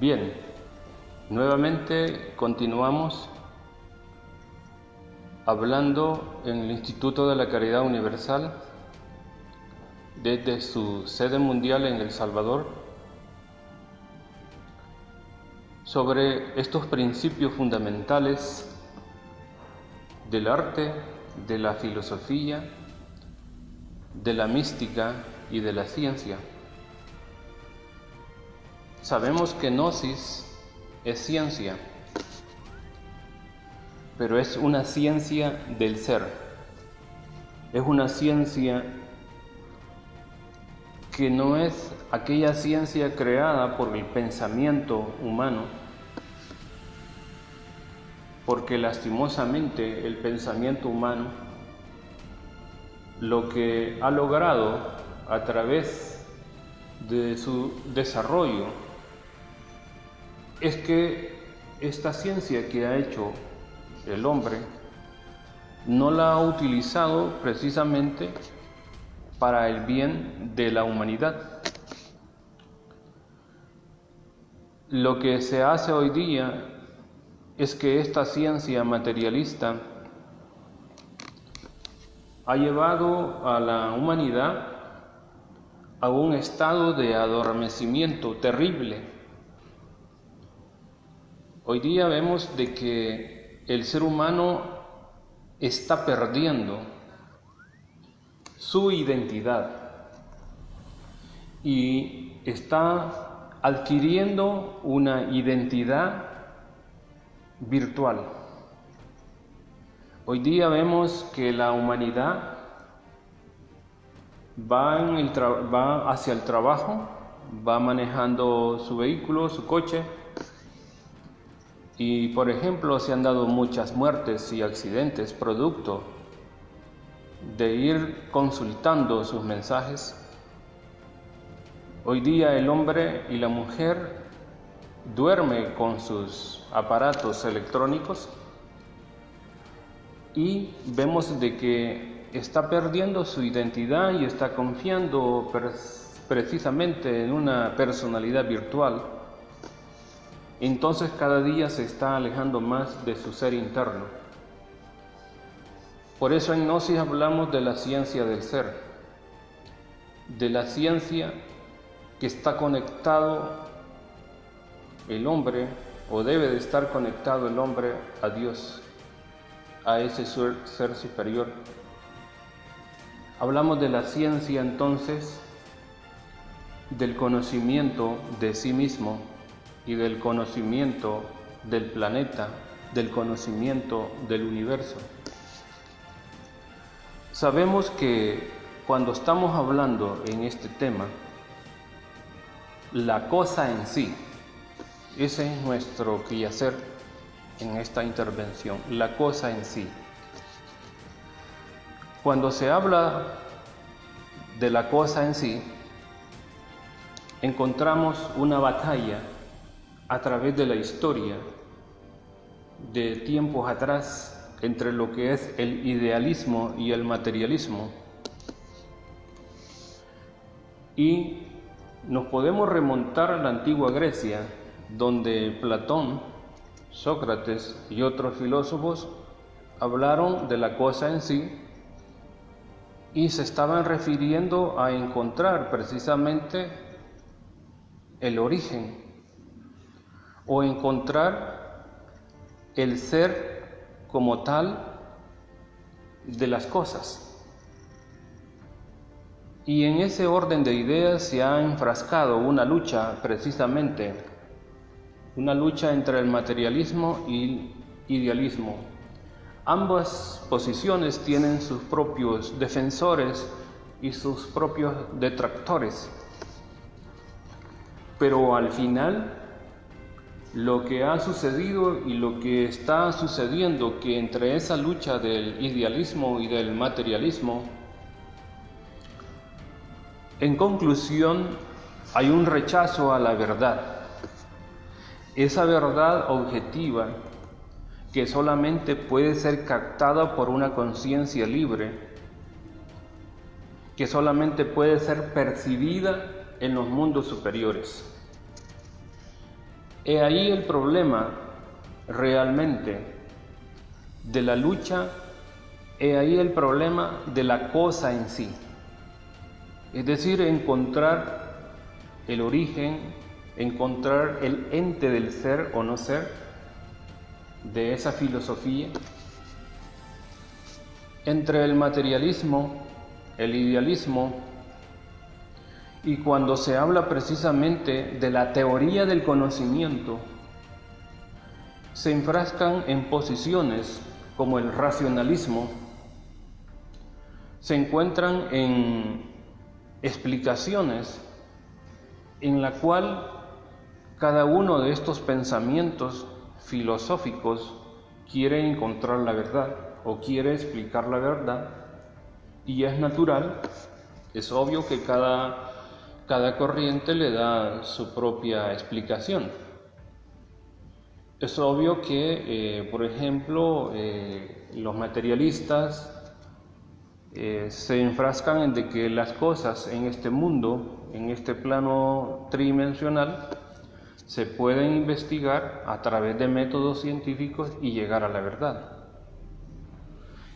Bien, nuevamente continuamos hablando en el Instituto de la Caridad Universal desde su sede mundial en El Salvador sobre estos principios fundamentales del arte, de la filosofía, de la mística y de la ciencia. Sabemos que Gnosis es ciencia, pero es una ciencia del ser. Es una ciencia que no es aquella ciencia creada por el pensamiento humano, porque lastimosamente el pensamiento humano lo que ha logrado a través de su desarrollo es que esta ciencia que ha hecho el hombre no la ha utilizado precisamente para el bien de la humanidad. Lo que se hace hoy día es que esta ciencia materialista ha llevado a la humanidad a un estado de adormecimiento terrible. Hoy día vemos de que el ser humano está perdiendo su identidad y está adquiriendo una identidad virtual. Hoy día vemos que la humanidad va hacia el trabajo, va manejando su vehículo, su coche, y por ejemplo se han dado muchas muertes y accidentes producto de ir consultando sus mensajes. Hoy día el hombre y la mujer duermen con sus aparatos electrónicos y vemos de que está perdiendo su identidad y está confiando precisamente en una personalidad virtual. Entonces cada día se está alejando más de su ser interno. Por eso en Gnosis hablamos de la ciencia del ser, de la ciencia que está conectado el hombre, o debe de estar conectado el hombre a Dios, a ese ser superior. Hablamos de la ciencia entonces del conocimiento de sí mismo y del conocimiento del planeta, del conocimiento del universo. Sabemos que cuando estamos hablando en este tema, la cosa en sí, ese es nuestro quehacer en esta intervención, la cosa en sí. Cuando se habla de la cosa en sí, encontramos una batalla a través de la historia de tiempos atrás entre lo que es el idealismo y el materialismo. Y nos podemos remontar a la antigua Grecia, donde Platón, Sócrates y otros filósofos hablaron de la cosa en sí y se estaban refiriendo a encontrar precisamente el origen o encontrar el ser como tal de las cosas. Y en ese orden de ideas se ha enfrascado una lucha precisamente, una lucha entre el materialismo y el idealismo. Ambas posiciones tienen sus propios defensores y sus propios detractores, pero al final lo que ha sucedido y lo que está sucediendo, que entre esa lucha del idealismo y del materialismo, en conclusión hay un rechazo a la verdad, esa verdad objetiva que solamente puede ser captada por una conciencia libre, que solamente puede ser percibida en los mundos superiores. He ahí el problema realmente de la lucha, he ahí el problema de la cosa en sí. Es decir, encontrar el origen, encontrar el ente del ser o no ser de esa filosofía entre el materialismo, el idealismo, y cuando se habla precisamente de la teoría del conocimiento, se enfrascan en posiciones como el racionalismo, se encuentran en explicaciones en la cual cada uno de estos pensamientos filosóficos quiere encontrar la verdad o quiere explicar la verdad, y es natural, es obvio que cada corriente le da su propia explicación. Es obvio que, por ejemplo, los materialistas se enfrascan en de que las cosas en este mundo, en este plano tridimensional, se pueden investigar a través de métodos científicos y llegar a la verdad.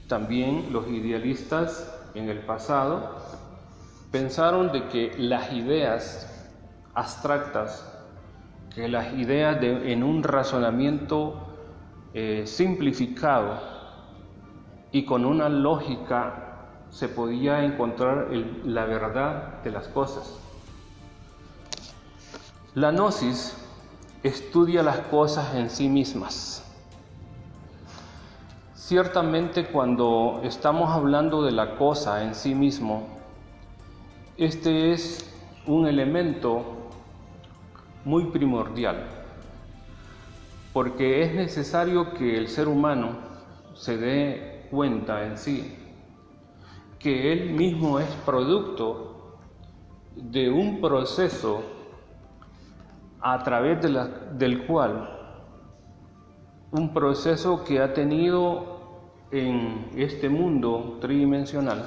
También los idealistas en el pasado pensaron de que las ideas abstractas, que las ideas en un razonamiento simplificado y con una lógica se podía encontrar la verdad de las cosas. La gnosis estudia las cosas en sí mismas. Ciertamente, cuando estamos hablando de la cosa en sí mismo, este es un elemento muy primordial, porque es necesario que el ser humano se dé cuenta en sí que él mismo es producto de un proceso a través del cual, un proceso que ha tenido en este mundo tridimensional,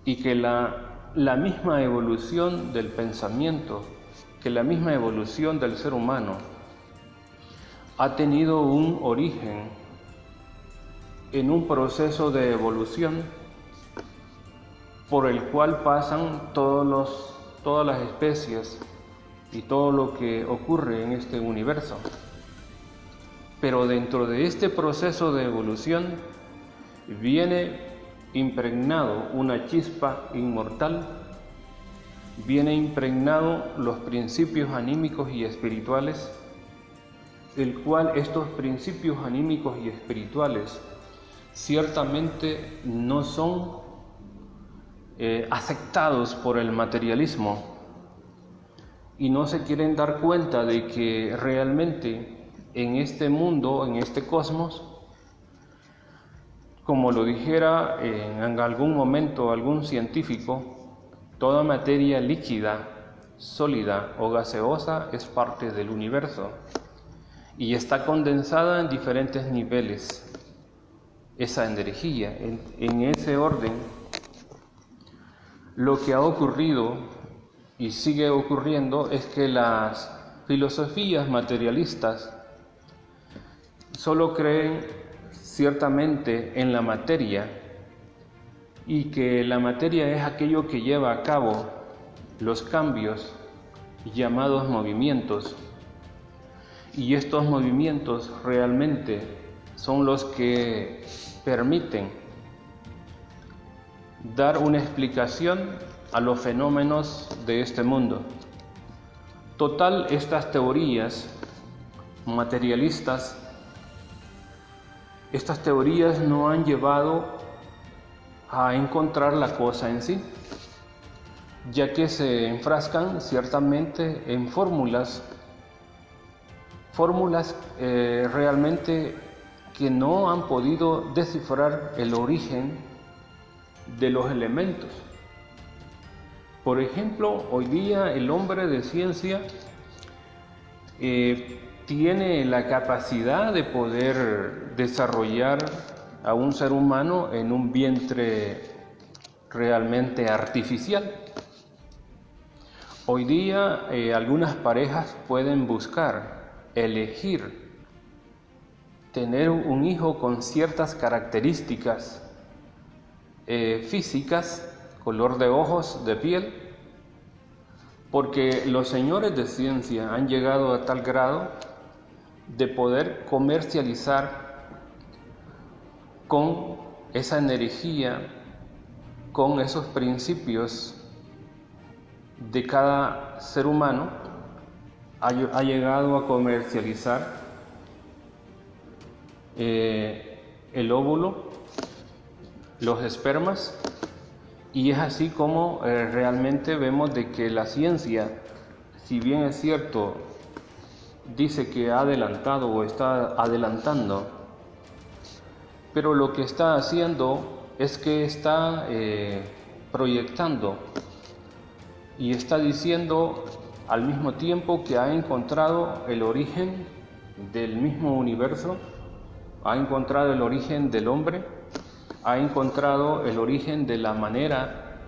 y que la misma evolución del pensamiento, que la misma evolución del ser humano ha tenido un origen en un proceso de evolución por el cual pasan todas las especies y todo lo que ocurre en este universo. Pero dentro de este proceso de evolución viene impregnado una chispa inmortal, viene impregnado los principios anímicos y espirituales, el cual estos principios anímicos y espirituales ciertamente no son aceptados por el materialismo, y no se quieren dar cuenta de que realmente en este mundo, en este cosmos, como lo dijera en algún momento algún científico, toda materia líquida, sólida o gaseosa es parte del universo y está condensada en diferentes niveles. Esa energía, en ese orden, lo que ha ocurrido y sigue ocurriendo es que las filosofías materialistas solo creen ciertamente en la materia, y que la materia es aquello que lleva a cabo los cambios llamados movimientos, y estos movimientos realmente son los que permiten dar una explicación a los fenómenos de este mundo. Total, estas teorías materialistas, estas teorías no han llevado a encontrar la cosa en sí, ya que se enfrascan ciertamente en fórmulas realmente que no han podido descifrar el origen de los elementos. Por ejemplo, hoy día el hombre de ciencia tiene la capacidad de poder desarrollar a un ser humano en un vientre realmente artificial, Hoy día algunas parejas pueden buscar, elegir, tener un hijo con ciertas características físicas, color de ojos, de piel, porque los señores de ciencia han llegado a tal grado de poder comercializar con esa energía, con esos principios de cada ser humano, ha llegado a comercializar el óvulo, los espermas, y es así como realmente vemos de que la ciencia, si bien es cierto, dice que ha adelantado o está adelantando, pero lo que está haciendo es que está proyectando y está diciendo al mismo tiempo que ha encontrado el origen del mismo universo, ha encontrado el origen del hombre, ha encontrado el origen de la manera,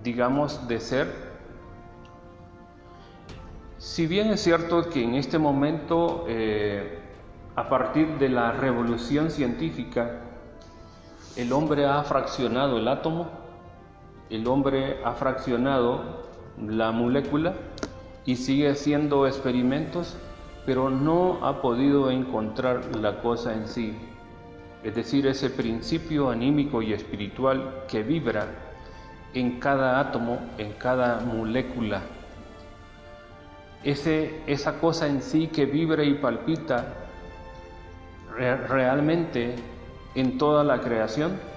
digamos, de ser. Si bien es cierto que en este momento, a partir de la revolución científica, el hombre ha fraccionado el átomo, el hombre ha fraccionado la molécula y sigue haciendo experimentos, pero no ha podido encontrar la cosa en sí. Es decir, ese principio anímico y espiritual que vibra en cada átomo, en cada molécula. Esa cosa en sí que vibra y palpita realmente en toda la creación.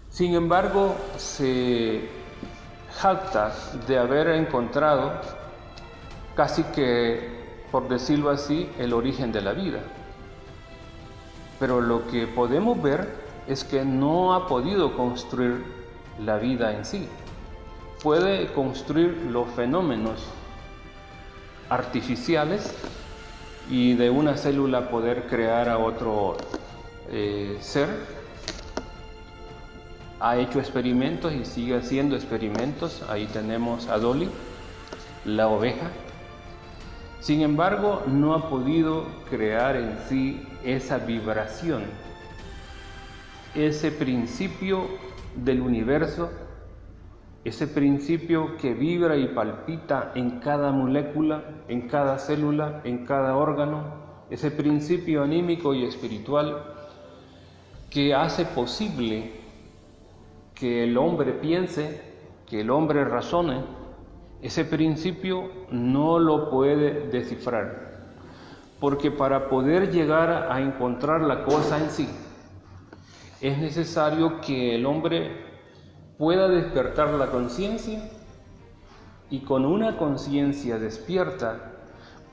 Sin embargo, se jacta de haber encontrado, casi que, por decirlo así, el origen de la vida. Pero lo que podemos ver es que no ha podido construir la vida en sí. Puede construir los fenómenos artificiales y de una célula poder crear a otro ser. Ha hecho experimentos y sigue haciendo experimentos. Ahí tenemos a Dolly, la oveja. Sin embargo, no ha podido crear en sí esa vibración, ese principio del universo, ese principio que vibra y palpita en cada molécula, en cada célula, en cada órgano, ese principio anímico y espiritual que hace posible que el hombre piense, que el hombre razone. Ese principio no lo puede descifrar, porque para poder llegar a encontrar la cosa en sí, es necesario que el hombre pueda despertar la conciencia, y con una conciencia despierta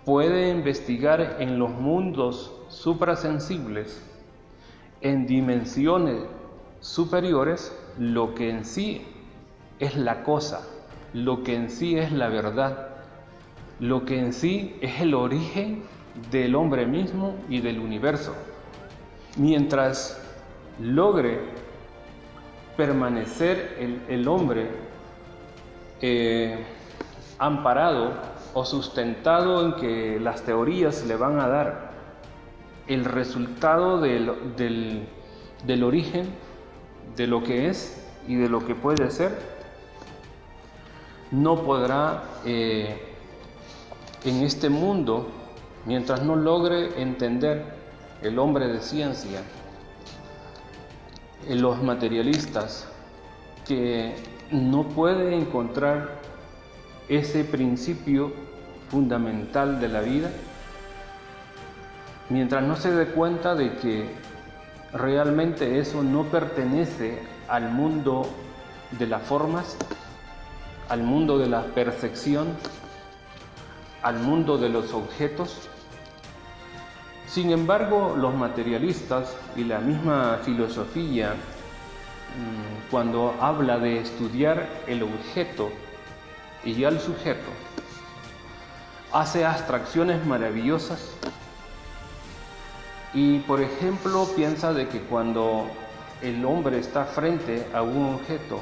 puede investigar en los mundos suprasensibles, en dimensiones superiores, lo que en sí es la cosa, lo que en sí es la verdad, lo que en sí es el origen del hombre mismo y del universo. Mientras logre permanecer el hombre amparado o sustentado en que las teorías le van a dar el resultado del origen, de lo que es y de lo que puede ser, no podrá en este mundo, mientras no logre entender el hombre de ciencia, los materialistas, que no puede encontrar ese principio fundamental de la vida, mientras no se dé cuenta de que realmente eso no pertenece al mundo de las formas, al mundo de la percepción, al mundo de los objetos. Sin embargo, los materialistas y la misma filosofía, cuando habla de estudiar el objeto y al sujeto, hace abstracciones maravillosas y, por ejemplo, piensa de que cuando el hombre está frente a un objeto,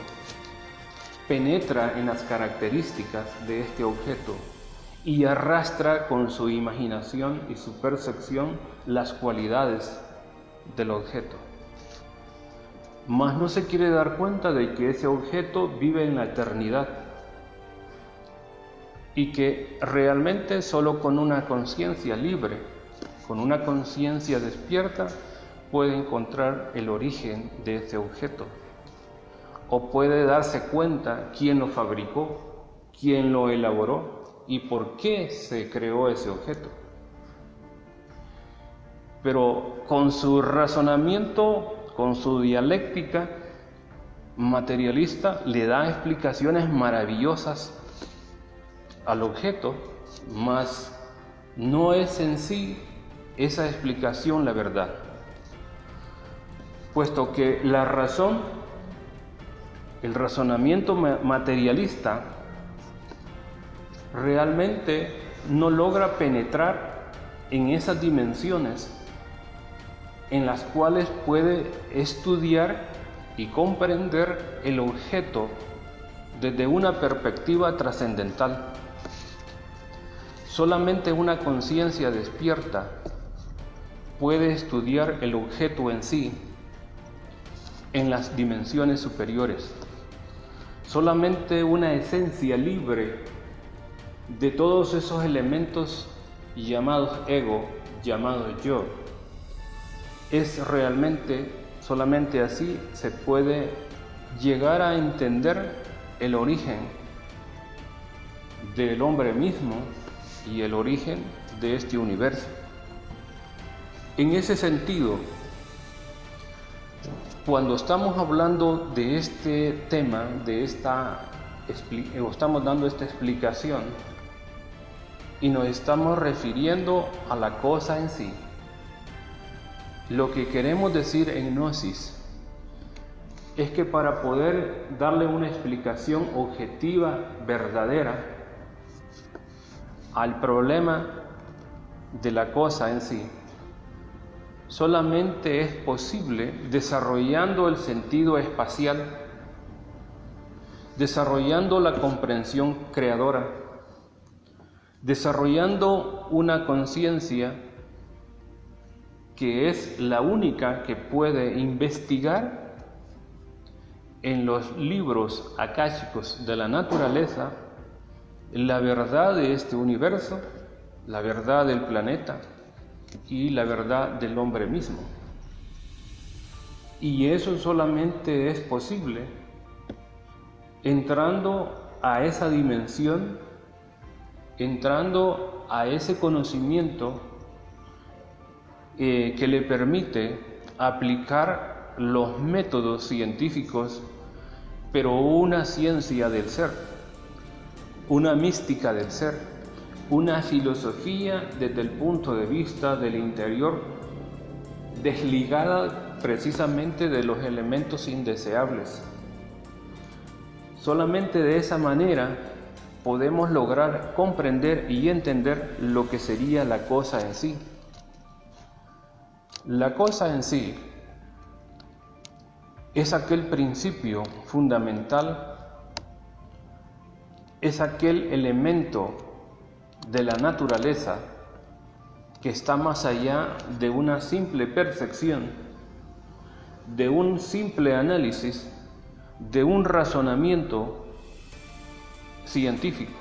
penetra en las características de este objeto y arrastra con su imaginación y su percepción las cualidades del objeto. Mas no se quiere dar cuenta de que ese objeto vive en la eternidad y que realmente solo con una conciencia libre, con una conciencia despierta, puede encontrar el origen de ese objeto, o puede darse cuenta quién lo fabricó, quién lo elaboró y por qué se creó ese objeto. Pero con su razonamiento, con su dialéctica materialista, le da explicaciones maravillosas al objeto, mas no es en sí esa explicación la verdad, puesto que la razón, el razonamiento materialista, realmente no logra penetrar en esas dimensiones en las cuales puede estudiar y comprender el objeto desde una perspectiva trascendental. Solamente una conciencia despierta puede estudiar el objeto en sí, en las dimensiones superiores. Solamente una esencia libre de todos esos elementos llamados ego, llamados yo, es realmente, solamente así se puede llegar a entender el origen del hombre mismo y el origen de este universo. En ese sentido, cuando estamos hablando de este tema, estamos dando esta explicación y nos estamos refiriendo a la cosa en sí, lo que queremos decir en Gnosis es que para poder darle una explicación objetiva, verdadera, al problema de la cosa en sí, solamente es posible desarrollando el sentido espacial, desarrollando la comprensión creadora, desarrollando una conciencia que es la única que puede investigar en los libros akáshicos de la naturaleza la verdad de este universo, la verdad del planeta y la verdad del hombre mismo. Y eso solamente es posible entrando a esa dimensión, entrando a ese conocimiento que le permite aplicar los métodos científicos, pero una ciencia del ser, una mística del ser, una filosofía desde el punto de vista del interior, desligada precisamente de los elementos indeseables. Solamente de esa manera podemos lograr comprender y entender lo que sería la cosa en sí. La cosa en sí es aquel principio fundamental, es aquel elemento de la naturaleza que está más allá de una simple percepción, de un simple análisis, de un razonamiento científico.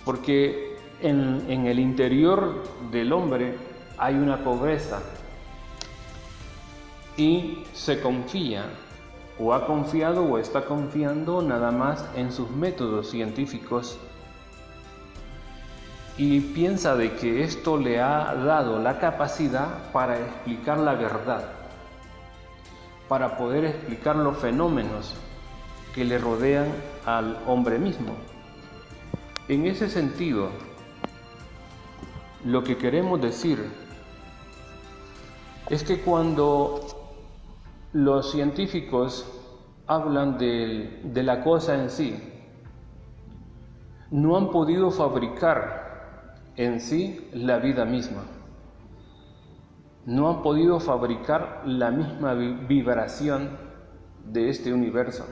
Porque en el interior del hombre hay una pobreza y se confía, o ha confiado o está confiando nada más en sus métodos científicos y piensa de que esto le ha dado la capacidad para explicar la verdad, para poder explicar los fenómenos que le rodean al hombre mismo. En ese sentido, lo que queremos decir es que cuando los científicos hablan de la cosa en sí, no han podido fabricar en sí la vida misma. No han podido fabricar la misma vibración de este universo.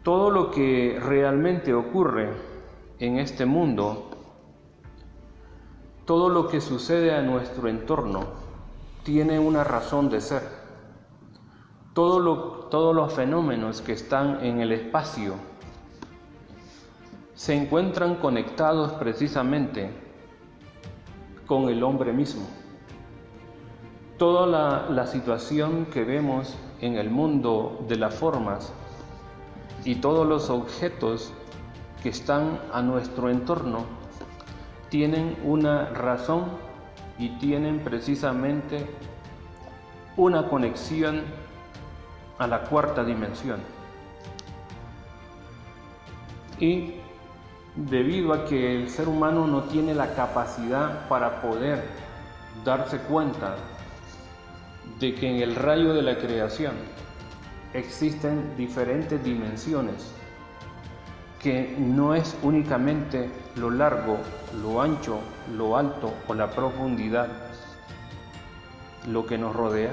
todo lo que realmente ocurre en este mundo, todo lo que sucede a nuestro entorno, tiene una razón de ser. Todos los fenómenos que están en el espacio se encuentran conectados precisamente con el hombre mismo. Toda la situación que vemos en el mundo de las formas y todos los objetos que están a nuestro entorno tienen una razón y tienen precisamente una conexión a la cuarta dimensión. Y debido a que el ser humano no tiene la capacidad para poder darse cuenta de que en el rayo de la creación existen diferentes dimensiones, que no es únicamente lo largo, lo ancho, lo alto o la profundidad lo que nos rodea.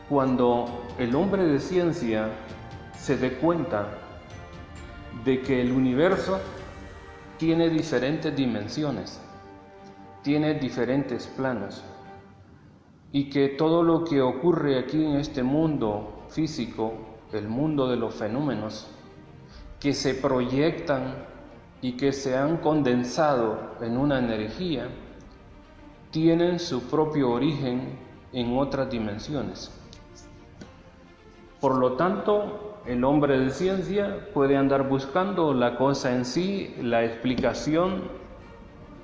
Cuando el hombre de ciencia se dé cuenta de que el universo tiene diferentes dimensiones, tiene diferentes planos, y que todo lo que ocurre aquí en este mundo físico, el mundo de los fenómenos, que se proyectan y que se han condensado en una energía, tienen su propio origen en otras dimensiones. Por lo tanto, el hombre de ciencia puede andar buscando la cosa en sí, la explicación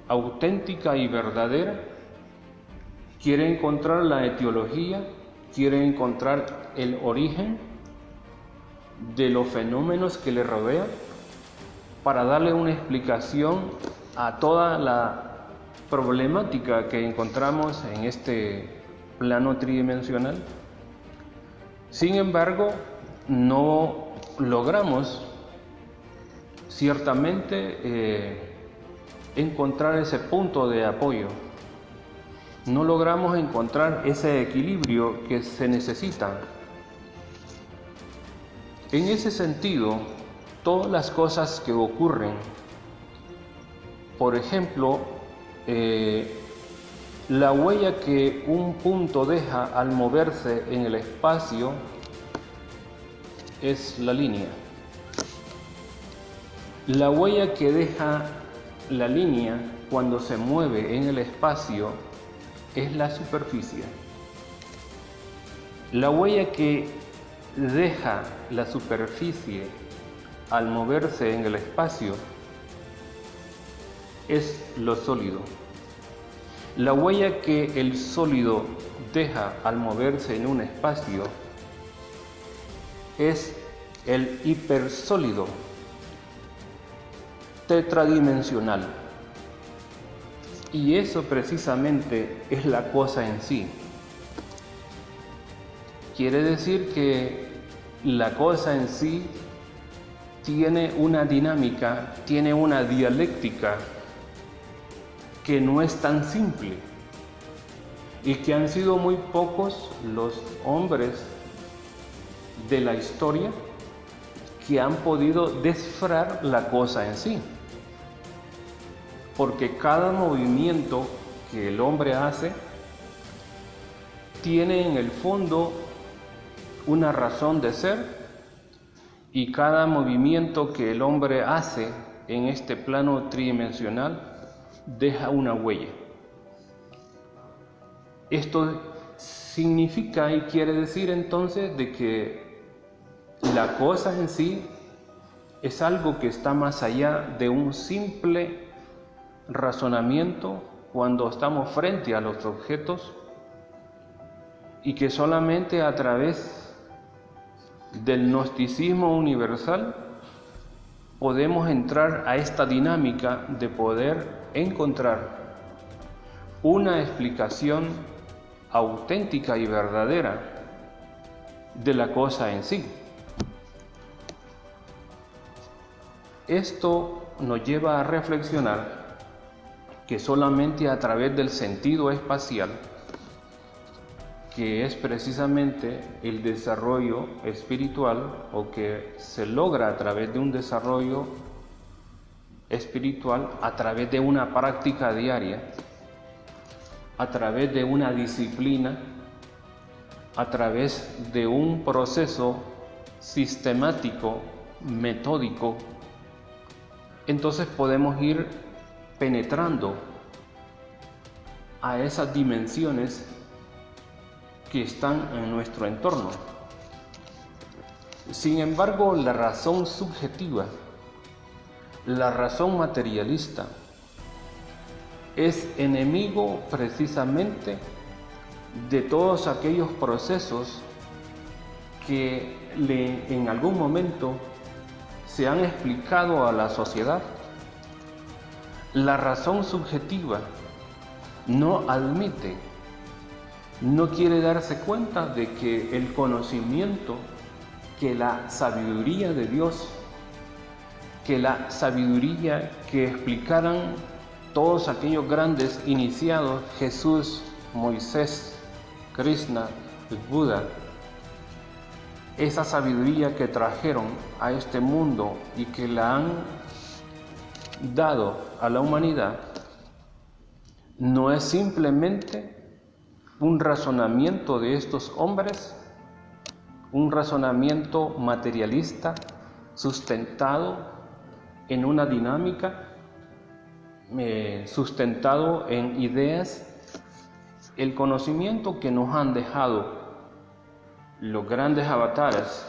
auténtica y verdadera, quiere encontrar la etiología, quiere encontrar el origen de los fenómenos que le rodean para darle una explicación a toda la problemática que encontramos en este plano tridimensional. Sin embargo, no logramos ciertamente encontrar ese punto de apoyo. No logramos encontrar ese equilibrio que se necesita. En ese sentido, todas las cosas que ocurren, por ejemplo, la huella que un punto deja al moverse en el espacio es la línea. La huella que deja la línea cuando se mueve en el espacio es la superficie. La huella que deja la superficie al moverse en el espacio es lo sólido. La huella que el sólido deja al moverse en un espacio es el hipersólido tetradimensional. Y eso precisamente es la cosa en sí. Quiere decir que la cosa en sí tiene una dinámica, tiene una dialéctica que no es tan simple, y que han sido muy pocos los hombres de la historia que han podido descifrar la cosa en sí. Porque cada movimiento que el hombre hace tiene en el fondo una razón de ser, y cada movimiento que el hombre hace en este plano tridimensional deja una huella. Esto significa y quiere decir entonces de que la cosa en sí es algo que está más allá de un simple razonamiento cuando estamos frente a los objetos, y que solamente a través del gnosticismo universal podemos entrar a esta dinámica de poder encontrar una explicación auténtica y verdadera de la cosa en sí. Esto nos lleva a reflexionar que solamente a través del sentido espacial, que es precisamente el desarrollo espiritual, o que se logra a través de un desarrollo espiritual, a través de una práctica diaria, a través de una disciplina, a través de un proceso sistemático, metódico. Entonces podemos ir penetrando a esas dimensiones que están en nuestro entorno. Sin embargo, la razón subjetiva, la razón materialista, es enemigo precisamente de todos aquellos procesos que en algún momento se han explicado a la sociedad. La razón subjetiva no admite, no quiere darse cuenta de que el conocimiento, que la sabiduría de Dios, que la sabiduría que explicaran todos aquellos grandes iniciados, Jesús, Moisés, Krishna, el Buda, esa sabiduría que trajeron a este mundo y que la han dado a la humanidad, no es simplemente un razonamiento de estos hombres, un razonamiento materialista sustentado en una dinámica, sustentado en ideas. El conocimiento que nos han dejado los grandes avatares,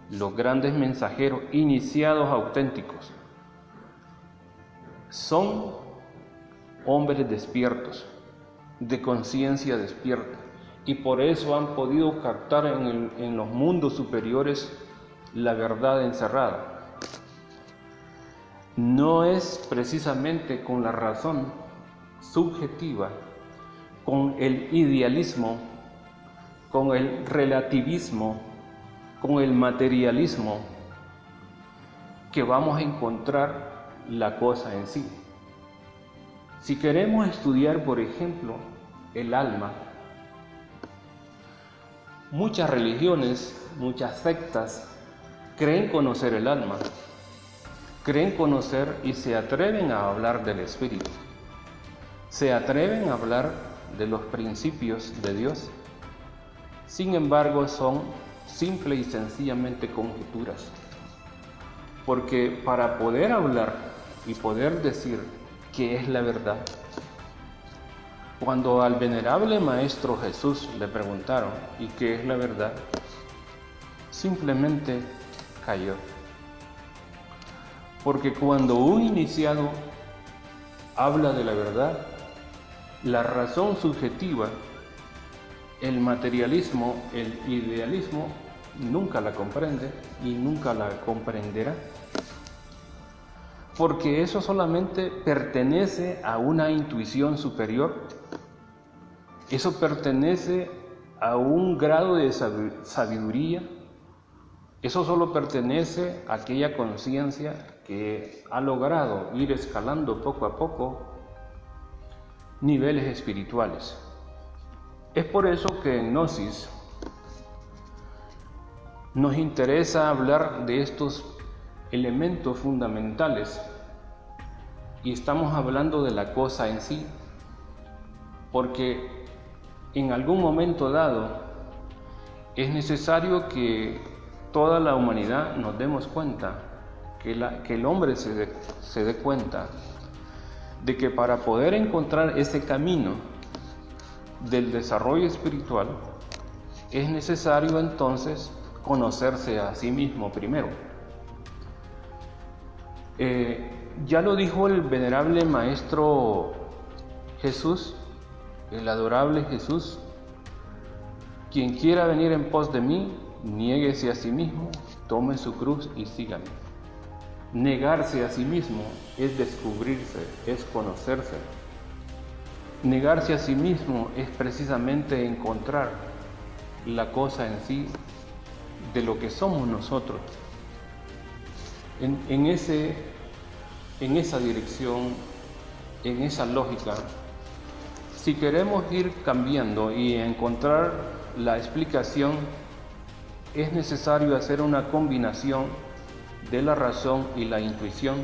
los grandes mensajeros iniciados auténticos, son hombres despiertos, de conciencia despierta, y por eso han podido captar en los mundos superiores la verdad encerrada. No es precisamente con la razón subjetiva, con el idealismo, con el relativismo, con el materialismo, que vamos a encontrar la cosa en sí. Si queremos estudiar, por ejemplo, el alma, muchas religiones, muchas sectas creen conocer el alma, creen conocer y se atreven a hablar del espíritu, se atreven a hablar de los principios de Dios. Sin embargo, son simple y sencillamente conjeturas, porque para poder hablar y poder decir qué es la verdad, cuando al venerable Maestro Jesús le preguntaron ¿y qué es la verdad?, simplemente cayó. Porque cuando un iniciado habla de la verdad, la razón subjetiva, el materialismo, el idealismo, nunca la comprende y nunca la comprenderá. Porque eso solamente pertenece a una intuición superior, eso pertenece a un grado de sabiduría, eso solo pertenece a aquella conciencia que ha logrado ir escalando poco a poco niveles espirituales. Es por eso que en Gnosis nos interesa hablar de estos elementos fundamentales y estamos hablando de la cosa en sí, porque en algún momento dado es necesario que toda la humanidad nos demos cuenta, que el hombre se dé cuenta de que para poder encontrar ese camino del desarrollo espiritual es necesario entonces conocerse a sí mismo primero. Ya lo dijo el venerable Maestro Jesús, el adorable Jesús: quien quiera venir en pos de mí, niéguese a sí mismo, tome su cruz y sígame. Negarse a sí mismo es descubrirse, es conocerse. Negarse a sí mismo es precisamente encontrar la cosa en sí de lo que somos nosotros. En esa dirección, en esa lógica, Si queremos ir cambiando y encontrar la explicación, es necesario hacer una combinación de la razón y la intuición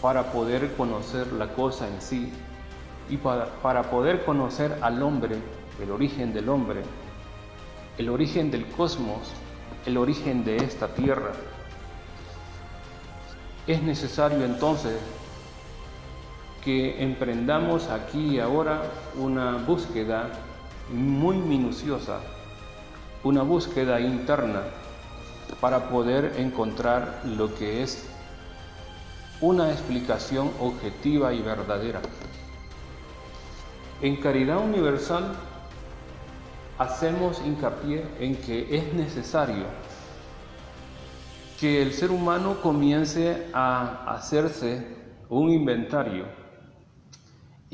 para poder conocer la cosa en sí y para poder conocer al hombre, el origen del hombre, el origen del cosmos, el origen de esta tierra. Es necesario entonces que emprendamos aquí y ahora una búsqueda muy minuciosa, una búsqueda interna para poder encontrar lo que es una explicación objetiva y verdadera. En Caridad Universal hacemos hincapié en que es necesario que el ser humano comience a hacerse un inventario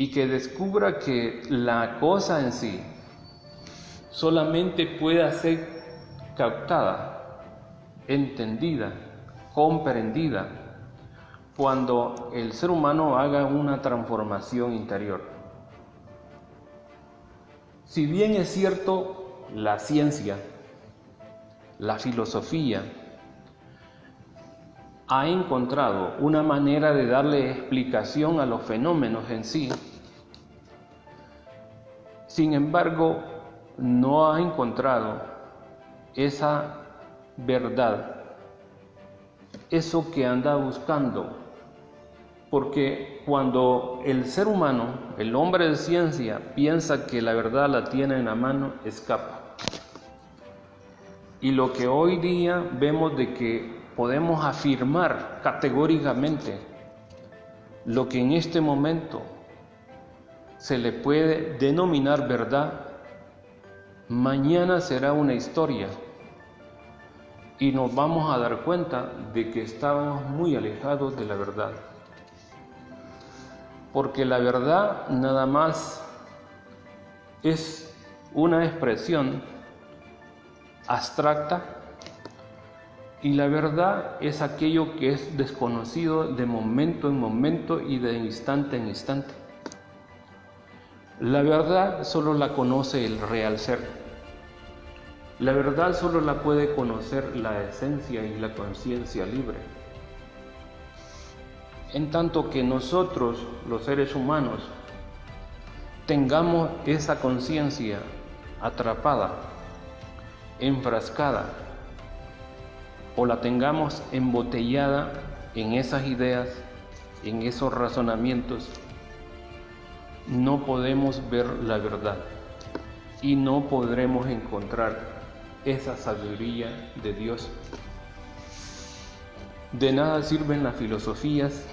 y que descubra que la cosa en sí solamente puede ser captada, entendida, comprendida, cuando el ser humano haga una transformación interior. Si bien es cierto, la ciencia, la filosofía, ha encontrado una manera de darle explicación a los fenómenos en sí, sin embargo, no ha encontrado esa verdad, eso que anda buscando, porque cuando el ser humano, el hombre de ciencia, piensa que la verdad la tiene en la mano, escapa. Y lo que hoy día vemos de que podemos afirmar categóricamente lo que en este momento se le puede denominar verdad, mañana será una historia y nos vamos a dar cuenta de que estábamos muy alejados de la verdad. Porque la verdad nada más es una expresión abstracta y la verdad es aquello que es desconocido de momento en momento y de instante en instante. La verdad solo la conoce el real ser. La verdad solo la puede conocer la esencia y la conciencia libre. En tanto que nosotros, los seres humanos, tengamos esa conciencia atrapada, enfrascada, o la tengamos embotellada en esas ideas, en esos razonamientos, no podemos ver la verdad y no podremos encontrar esa sabiduría de Dios. De nada sirven las filosofías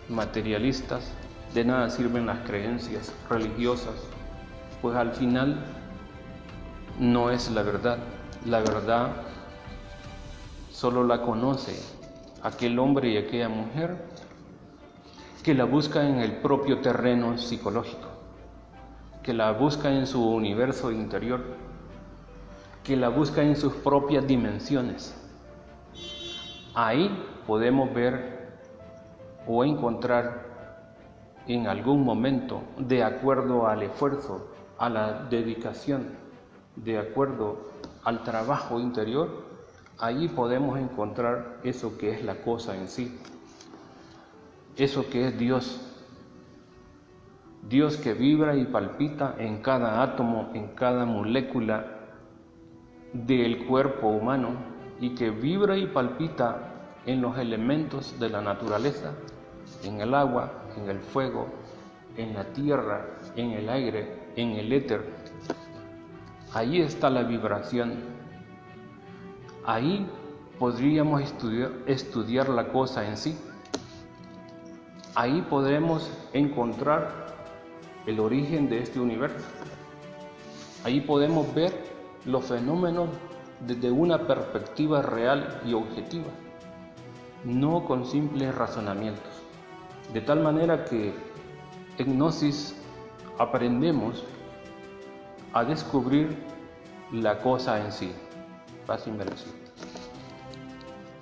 materialistas, de nada sirven las creencias religiosas, pues al final no es la verdad. La verdad solo la conoce aquel hombre y aquella mujer que la busca en el propio terreno psicológico, que la busca en su universo interior, que la busca en sus propias dimensiones. Ahí podemos ver o encontrar en algún momento, de acuerdo al esfuerzo, a la dedicación, de acuerdo al trabajo interior, ahí podemos encontrar eso que es la cosa en sí, eso que es Dios. Dios que vibra y palpita en cada átomo, en cada molécula del cuerpo humano y que vibra y palpita en los elementos de la naturaleza, en el agua, en el fuego, en la tierra, en el aire, en el éter. Ahí está la vibración. Ahí podríamos estudiar la cosa en sí. Ahí podremos encontrar el origen de este universo. Ahí podemos ver los fenómenos desde una perspectiva real y objetiva, no con simples razonamientos. De tal manera que en Gnosis aprendemos a descubrir la cosa en sí. Paz y bendición.